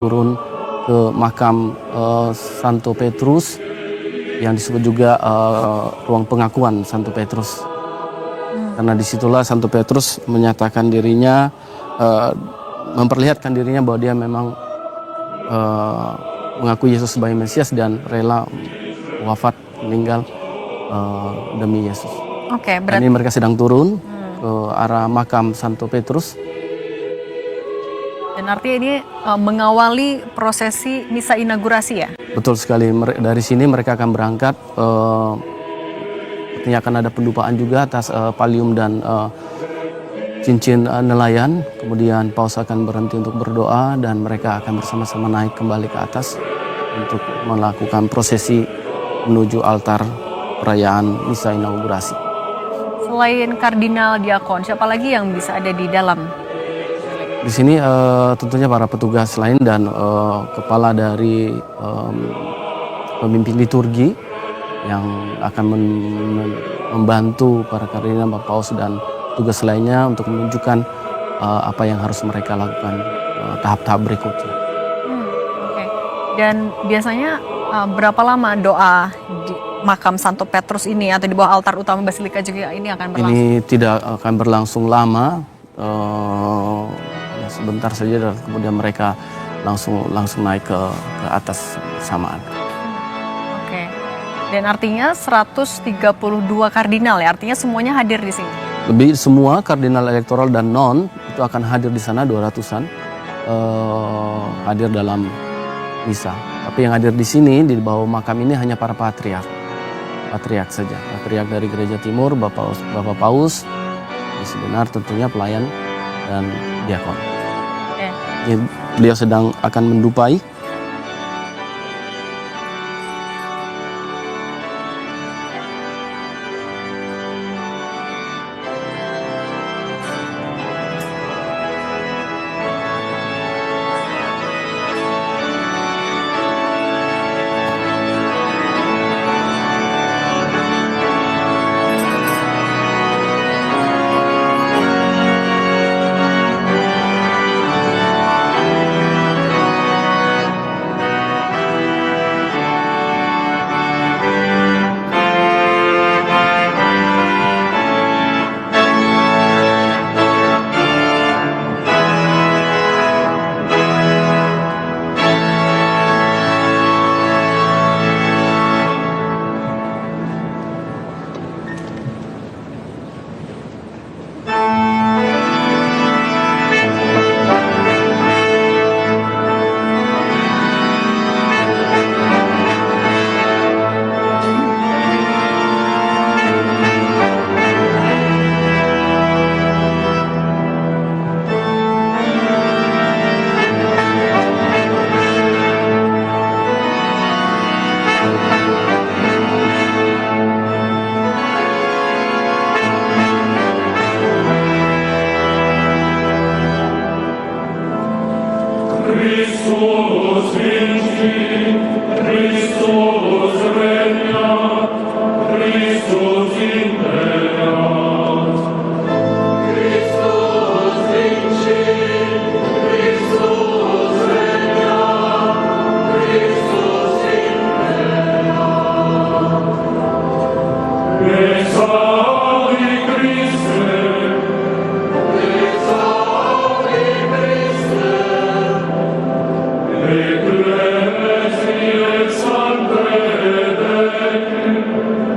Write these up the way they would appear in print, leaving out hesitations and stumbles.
turun ke makam Santo Petrus yang disebut juga ruang pengakuan Santo Petrus. Karena disitulah Santo Petrus menyatakan dirinya, memperlihatkan dirinya bahwa dia memang mengakui Yesus sebagai Mesias dan rela wafat meninggal demi Yesus. Oke, Dan berarti ini mereka sedang turun ke arah makam Santo Petrus. dan artinya ini mengawali prosesi misa inaugurasi ya? Betul sekali, dari sini mereka akan berangkat. Artinya akan ada pendupaan juga atas pallium dan cincin nelayan. Kemudian paus akan berhenti untuk berdoa dan mereka akan bersama-sama naik kembali ke atas untuk melakukan prosesi menuju altar perayaan misa inaugurasi. Selain kardinal diakon, siapa lagi yang bisa ada di dalam? Di sini tentunya para petugas lain dan kepala dari pemimpin liturgi yang akan membantu para kardinal, Bapak Paus dan tugas lainnya untuk menunjukkan apa yang harus mereka lakukan tahap-tahap berikutnya. Oke. Dan biasanya berapa lama doa di makam Santo Petrus ini atau di bawah altar utama Basilika juga ini akan berlangsung? Ini tidak akan berlangsung lama, sebentar saja dan kemudian mereka langsung naik ke atas bersamaan. Oke. Dan artinya 132 kardinal ya, artinya semuanya hadir di sini? Lebih semua kardinal elektoral dan non itu akan hadir di sana, 200-an hadir dalam misa. Tapi yang hadir di sini di bawah makam ini hanya para patriark saja. Patriark dari Gereja Timur, Bapak Paus, sebenar tentunya pelayan dan diakon. Beliau sedang akan mendupai.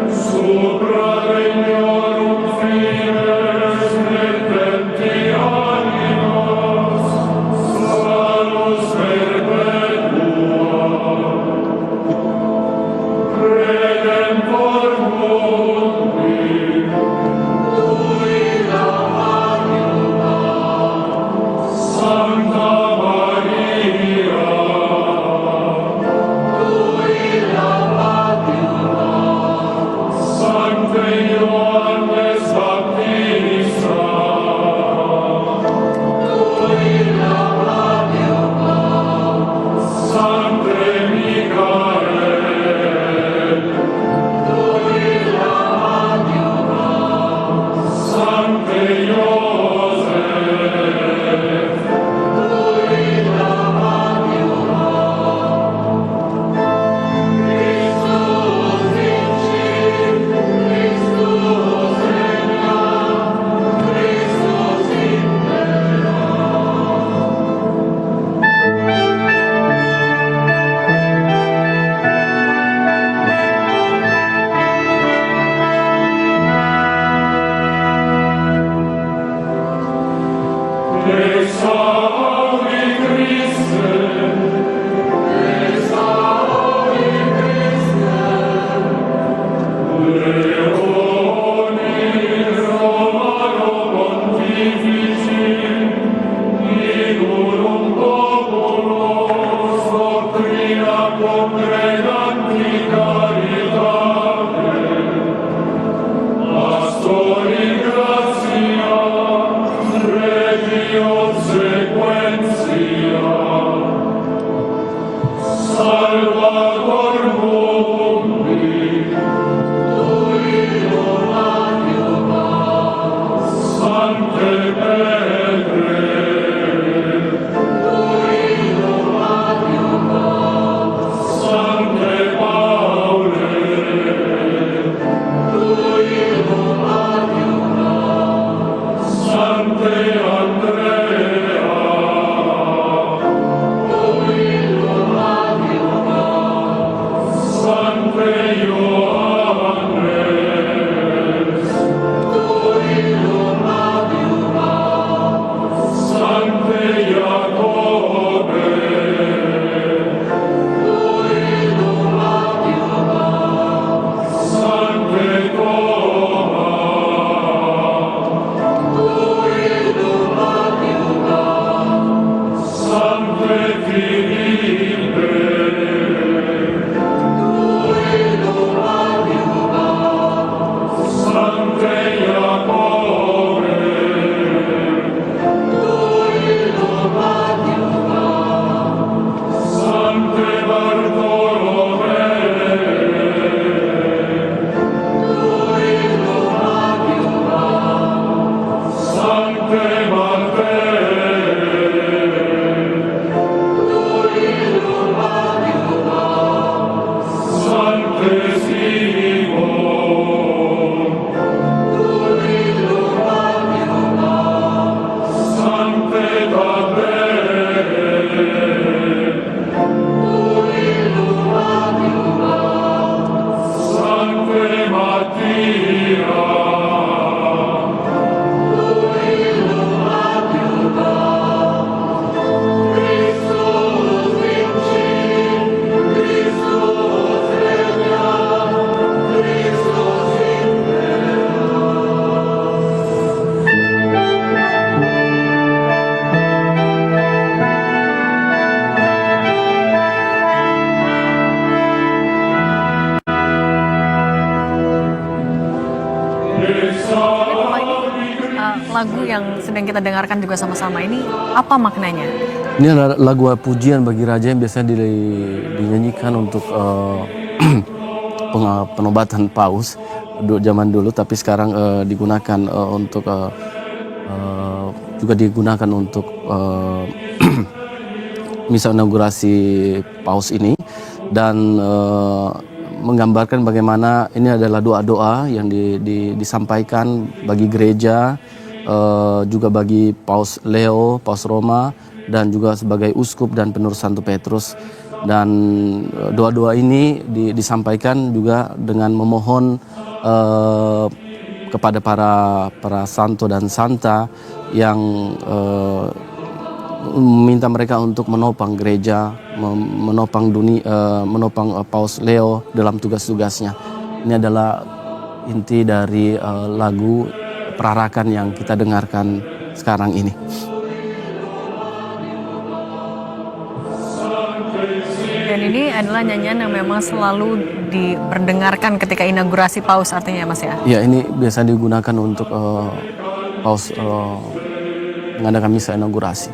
Supra regnorum lagu yang sedang kita dengarkan juga sama-sama ini apa maknanya? Ini adalah lagu pujian bagi raja yang biasanya dinyanyikan untuk penobatan paus zaman dulu, tapi sekarang digunakan untuk juga digunakan untuk misa inaugurasi paus ini, dan menggambarkan bagaimana ini adalah doa-doa yang disampaikan bagi gereja, juga bagi Paus Leo, Paus Roma, dan juga sebagai uskup dan penerus Santo Petrus. Dan doa-doa ini disampaikan juga dengan memohon kepada para santo dan santa yang meminta mereka untuk menopang gereja, menopang dunia, menopang Paus Leo dalam tugas-tugasnya. Ini adalah inti dari lagu perarakan yang kita dengarkan sekarang ini. Dan ini adalah nyanyian yang memang selalu diperdengarkan ketika inaugurasi paus artinya ya Mas ya? Ya, ini biasa digunakan untuk paus mengadakan misa inaugurasi.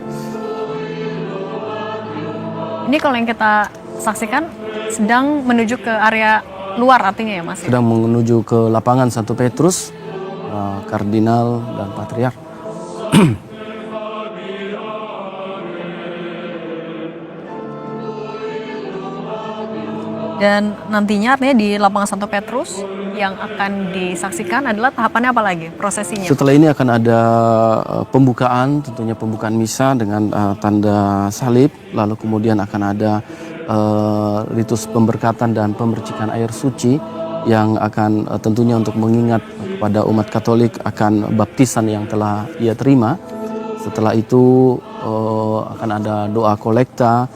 Ini kalau yang kita saksikan sedang menuju ke area luar artinya ya Mas? Sedang menuju ke lapangan Santo Petrus, kardinal dan patriark. Dan nantinya artinya di lapangan Santo Petrus yang akan disaksikan adalah tahapannya apa lagi prosesinya? Setelah ini akan ada pembukaan, tentunya pembukaan misa dengan tanda salib, lalu kemudian akan ada ritus pemberkatan dan pemercikan air suci yang akan tentunya untuk mengingat kepada umat Katolik akan baptisan yang telah ia terima. Setelah itu akan ada doa kolekta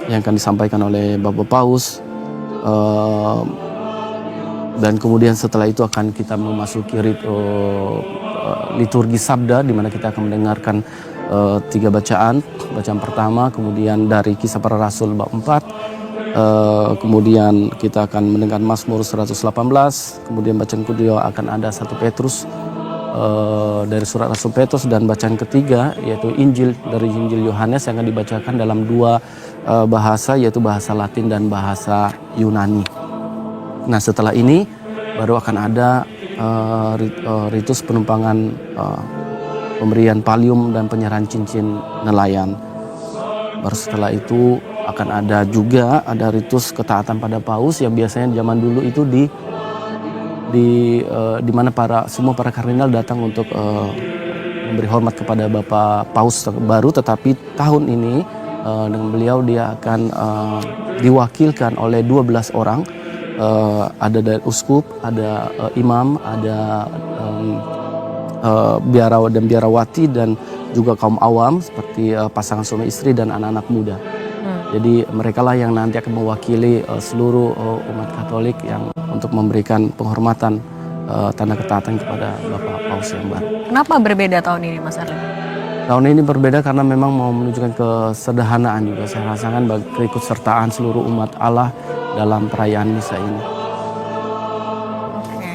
yang akan disampaikan oleh Bapak Paus, dan kemudian setelah itu akan kita memasuki liturgi sabda, di mana kita akan mendengarkan 3 bacaan. Bacaan pertama, kemudian dari Kisah Para Rasul bab 4, kemudian kita akan mendengar Mazmur 118, kemudian bacaan kedua akan ada 1 Petrus dari surat Rasul Petrus, dan bacaan ketiga yaitu Injil dari Injil Yohanes yang akan dibacakan dalam 2 bahasa, yaitu bahasa Latin dan bahasa Yunani. Nah, setelah ini baru akan ada ritus penumpangan, pemberian palium dan penyerahan cincin nelayan. Baru setelah itu akan ada juga ritus ketaatan pada paus yang biasanya zaman dulu itu di mana semua para kardinal datang untuk memberi hormat kepada Bapak Paus baru, tetapi tahun ini dengan beliau dia akan diwakilkan oleh 12 orang, ada dari uskup, ada imam, ada biarawan dan biarawati, dan juga kaum awam seperti pasangan suami istri dan anak-anak muda. Jadi mereka lah yang nanti akan mewakili seluruh umat Katolik yang untuk memberikan penghormatan, tanda ketaatan kepada Bapak Paus yang baru. Kenapa berbeda tahun ini Mas Erlin? Tahun ini berbeda karena memang mau menunjukkan kesederhanaan juga, saya rasakan, bagi keikutsertaan seluruh umat Allah dalam perayaan misa ini. Oke.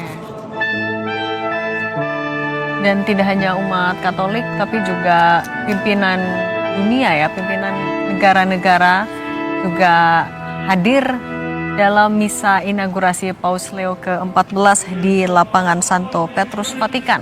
Dan tidak hanya umat Katolik tapi juga pimpinan dunia ya, pimpinan negara-negara juga hadir dalam misa inaugurasi Paus Leo ke-14 di lapangan Santo Petrus Vatikan.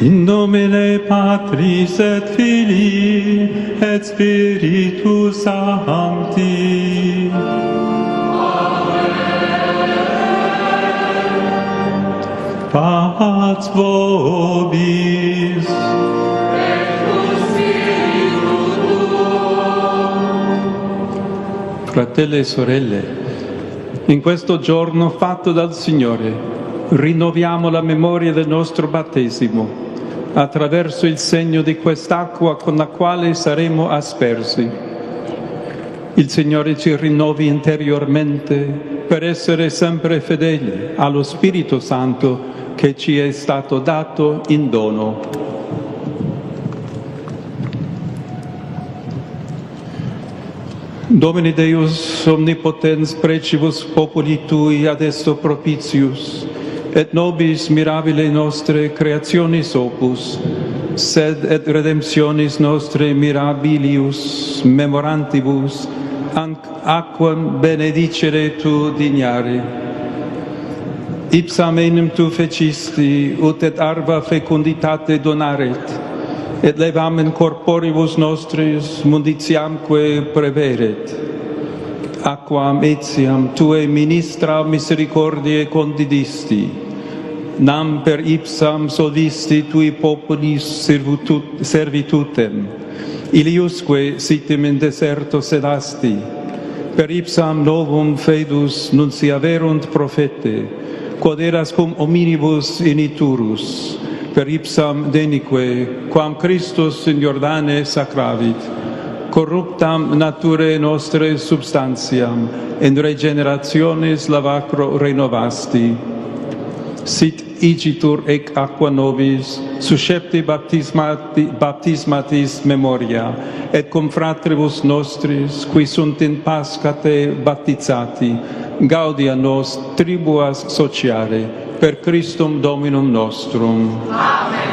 In nomine Patris et Filii et Spiritus Sancti. Pax vobis. Fratelli e sorelle, in questo giorno fatto dal Signore, rinnoviamo la memoria del nostro battesimo attraverso il segno di quest'acqua con la quale saremo aspersi. Il Signore ci rinnovi interiormente per essere sempre fedeli allo Spirito Santo che ci è stato dato in dono. Domini Deus omnipotens precibus populi Tui ad esto propitius, et nobis mirabile nostre creationis opus, sed et redemptionis nostre mirabilius memorantibus, aquam benedicere Tu dignare. Ipsam enim Tu fecisti, ut et arva fecunditate donaret, et levamen corporibus nostris munditiamque preveret. Aquam etiam Tue ministra misericordiae condidisti, nam per ipsam solvisti Tui populis servitutem, iliusque sitem in deserto sedasti, per ipsam novum fedus nunciaverunt profete, quod eras cum hominibus initurus, per ipsam denique, quam Christus in Jordane sacravit, corruptam naturae nostre substantiam, in regenerationis lavacro renovasti. Sit igitur ec aqua nobis, suscepti baptismatis memoria, et cum fratribus nostris, qui sunt in Paschate baptizati, gaudia nos tribuas sociare, per Christum Dominum nostrum. Amen.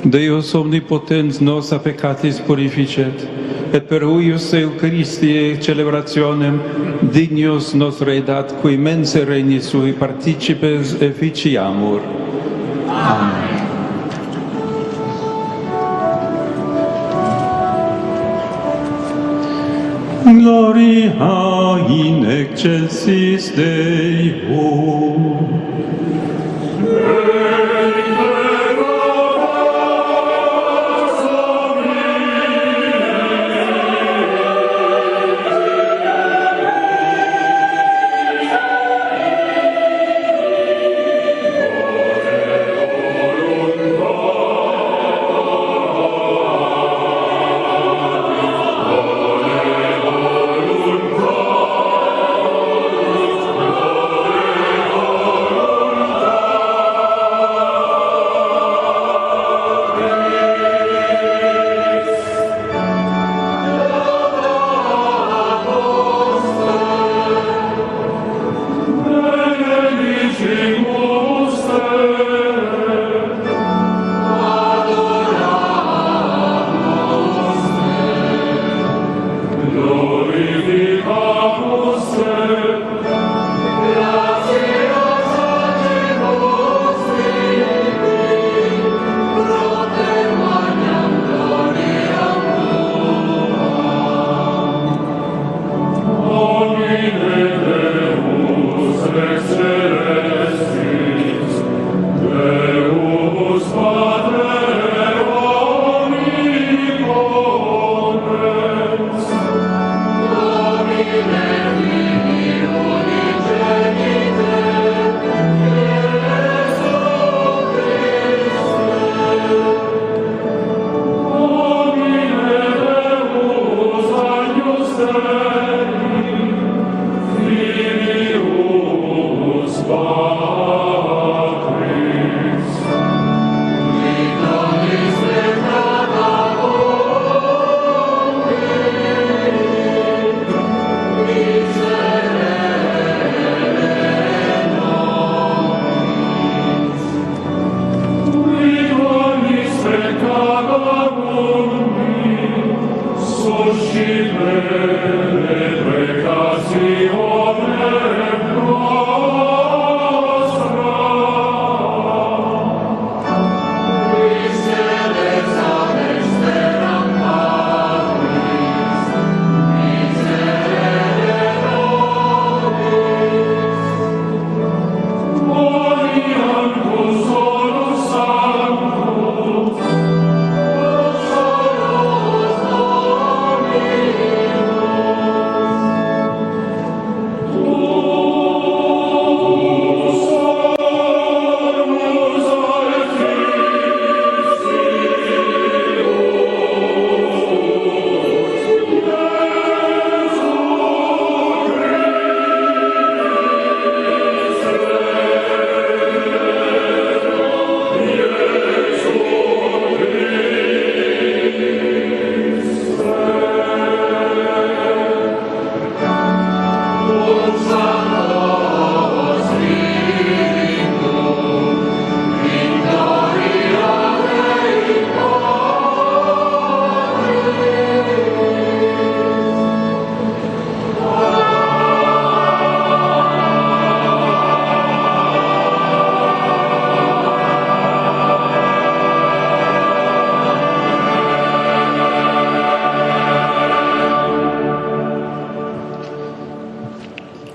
Deus omnipotens nos a peccatis purificet, et per huius Eucharistiae celebrationem dignius nos redat, qui mense regni sui participes efficiamur. Amen. Gloria in excelsis Deo.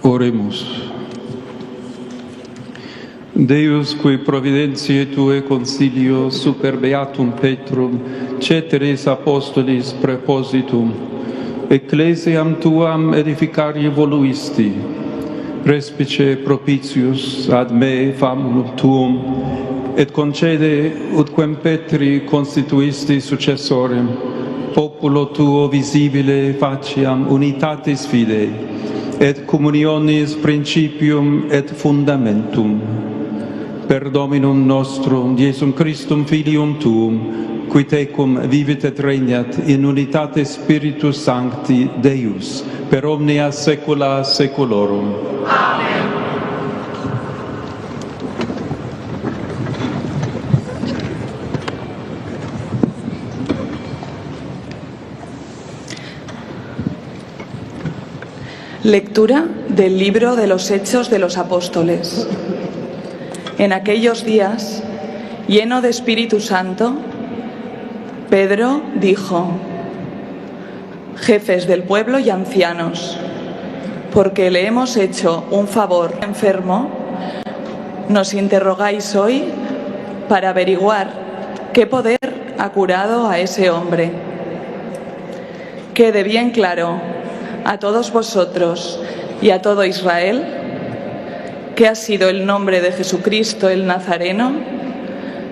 Oremos. Deus, qui providentiae Tue consilio super beatum Petrum, ceteris apostolis prepositum, ecclesiam Tuam edificari voluisti, respice propitius ad me famulum Tuum, et concede utquem Petri constituisti successorem, populo Tuo visibile faciam unitatis fidei, et communionis principium et fundamentum. Per Dominum nostrum, Iesum Christum Filium Tuum, qui tecum vivit et regnat in unitate Spiritus Sancti Deus, per omnia saecula saeculorum. Amen. Lectura del libro de los Hechos de los Apóstoles. En aquellos días, lleno de Espíritu Santo, Pedro dijo: jefes del pueblo y ancianos, porque le hemos hecho un favor enfermo, nos interrogáis hoy para averiguar qué poder ha curado a ese hombre. Quede bien claro a todos vosotros y a todo Israel que ha sido el nombre de Jesucristo el Nazareno,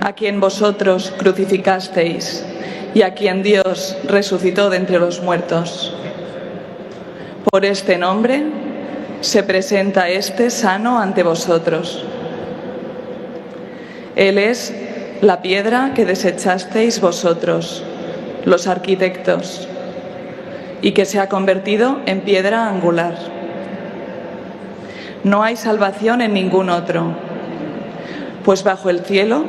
a quien vosotros crucificasteis y a quien Dios resucitó de entre los muertos. Por este nombre se presenta este sano ante vosotros. Él es la piedra que desechasteis vosotros, los arquitectos, y que se ha convertido en piedra angular. No hay salvación en ningún otro, pues bajo el cielo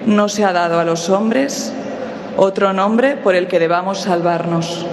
no se ha dado a los hombres otro nombre por el que debamos salvarnos.